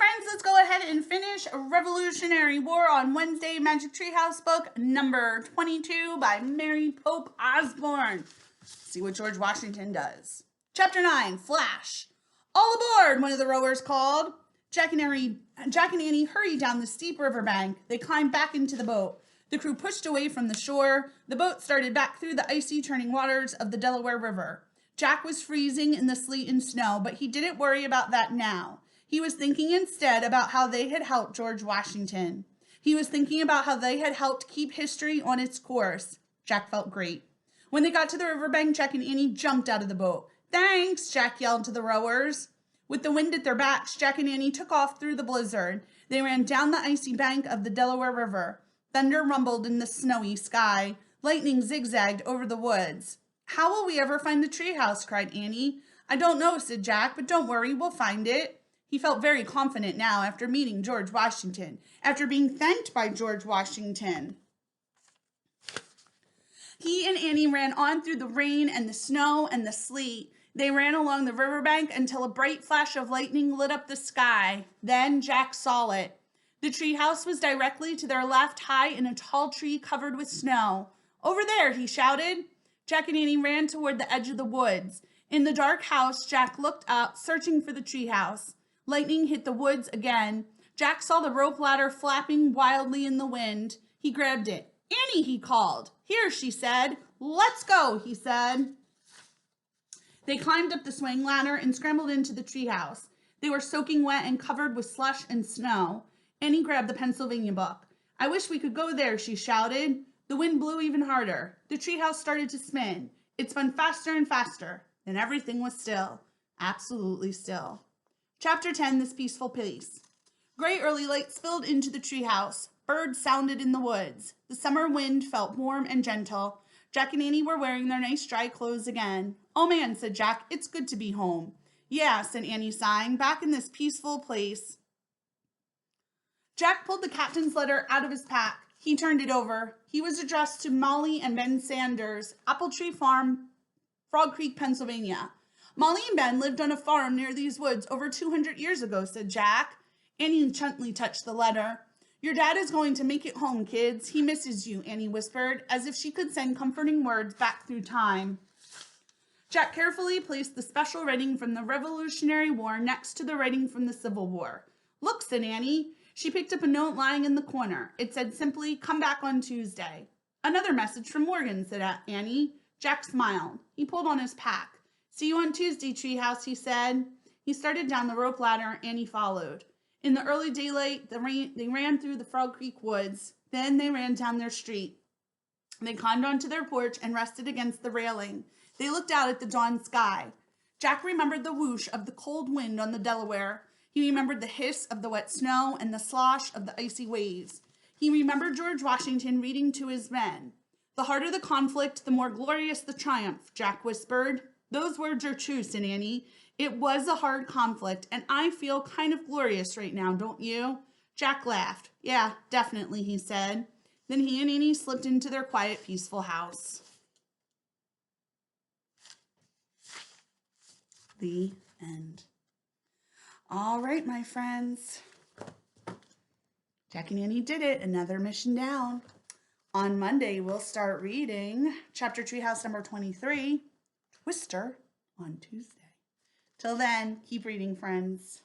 friends, let's go ahead and finish Revolutionary War on Wednesday, Magic Treehouse book number 22 by Mary Pope Osborne. See what George Washington does. Chapter 9, Flash. All aboard, one of the rowers called. Jack and Annie hurried down the steep riverbank. They climbed back into the boat. The crew pushed away from the shore. The boat started back through the icy, turning waters of the Delaware River. Jack was freezing in the sleet and snow, but he didn't worry about that now. He was thinking instead about how they had helped George Washington. He was thinking about how they had helped keep history on its course. Jack felt great. When they got to the riverbank, Jack and Annie jumped out of the boat. "Thanks," Jack yelled to the rowers. With the wind at their backs, Jack and Annie took off through the blizzard. They ran down the icy bank of the Delaware River. Thunder rumbled in the snowy sky. Lightning zigzagged over the woods. "How will we ever find the treehouse?" cried Annie. "I don't know," said Jack, "but don't worry, we'll find it." He felt very confident now after meeting George Washington, after being thanked by George Washington. He and Annie ran on through the rain and the snow and the sleet. They ran along the riverbank until a bright flash of lightning lit up the sky. Then Jack saw it. The treehouse was directly to their left, high in a tall tree covered with snow. "Over there," he shouted. Jack and Annie ran toward the edge of the woods. In the dark house, Jack looked up, searching for the treehouse. Lightning hit the woods again. Jack saw the rope ladder flapping wildly in the wind. He grabbed it. "Annie," he called. "Here," she said. "Let's go," he said. They climbed up the swing ladder and scrambled into the treehouse. They were soaking wet and covered with slush and snow. Annie grabbed the Pennsylvania book. "I wish we could go there," she shouted. The wind blew even harder. The treehouse started to spin. It spun faster and faster. Then everything was still. Absolutely still. Chapter 10, This Peaceful Place. Gray early light spilled into the treehouse. Birds sounded in the woods. The summer wind felt warm and gentle. Jack and Annie were wearing their nice dry clothes again. "Oh man," said Jack, "it's good to be home." "Yeah," said Annie, sighing, "back in this peaceful place." Jack pulled the captain's letter out of his pack. He turned it over. He was addressed to Molly and Ben Sanders, Apple Tree Farm, Frog Creek, Pennsylvania. "Molly and Ben lived on a farm near these woods over 200 years ago," said Jack. Annie gently touched the letter. "Your dad is going to make it home, kids. He misses you," Annie whispered, as if she could send comforting words back through time. Jack carefully placed the special writing from the Revolutionary War next to the writing from the Civil War. "Look," said Annie. She picked up a note lying in the corner. It said simply, "Come back on Tuesday." "Another message from Morgan," said Annie. Jack smiled. He pulled on his pack. "See you on Tuesday, treehouse," he said. He started down the rope ladder. Annie followed. In the early daylight, they ran through the Frog Creek woods. Then they ran down their street. They climbed onto their porch and rested against the railing. They looked out at the dawn sky. Jack remembered the whoosh of the cold wind on the Delaware. He remembered the hiss of the wet snow and the slosh of the icy waves. He remembered George Washington reading to his men. "The harder the conflict, the more glorious the triumph," Jack whispered. "Those words are true," said Annie. "It was a hard conflict, and I feel kind of glorious right now, don't you?" Jack laughed. "Yeah, definitely," he said. Then he and Annie slipped into their quiet, peaceful house. The end. All right, my friends. Jack and Annie did it. Another mission down. On Monday, we'll start reading Chapter Treehouse number 23, Twister, on Tuesday. Till then, keep reading, friends.